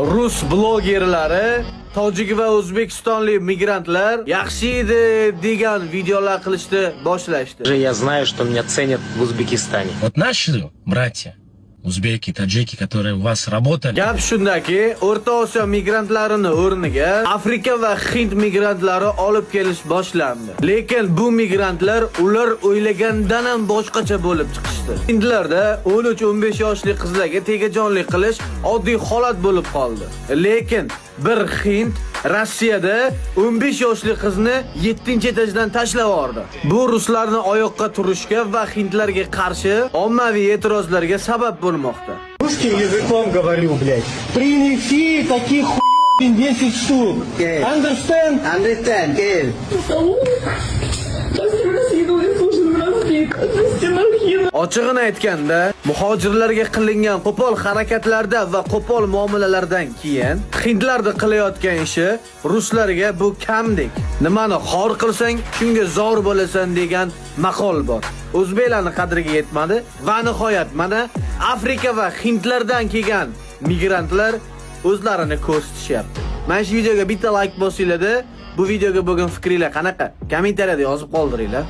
Rus blogerlari tojik va o'zbekistonlik migrantlar yaxshi edi degan videolar qilishni boshlashdi. Я знаю, что меня ценят в Узбекистане. Вот наши братья, узбеки, таджики, которые у вас работали. Gap shundaki, O'rta Osiyo migrantlarini o'rniga Afrika va Hind migrantlari olib kelish boshlandi. Lekin bu migrantlar ular o'ylagandan ham boshqacha bo'lib chiqishdi. Hindlarda 13-15 yoshli qizlarga tegajonlik qilish oddiy holat bo'lib qoldi. Lekin bir Hind Rossiyada 15 yoshli qizni 7-etajdan tashlab yubordi. Bu ruslarni oyoqqa turishga va hindlarga qarshi ommaviy e'tirozlarga sabab bo'lmoqda. Русским языком говорю, блядь. Принеси таких хуй 10 штук. Understand? Understand, Gail. Ochig'ini aytganda, muhojirlarga qilingan qo'pol harakatlarda va qo'pol muomalalardan keyin hindlarda qilayotgan ishi ruslarga bu kamdek. Nimani xor qilsang, shunga zor bo'lasan degan maqol bor. O'zbeklarning qadriga yetmadi va nihoyat mana Afrika va Hindlardan kelgan migrantlar o'zlarini ko'rsatishyapti. Mana shu videoga bitta like bosinglar. Bu videoga bo'lgan fikringiz qanaqa? Kommentariyada yozib qoldiringlar.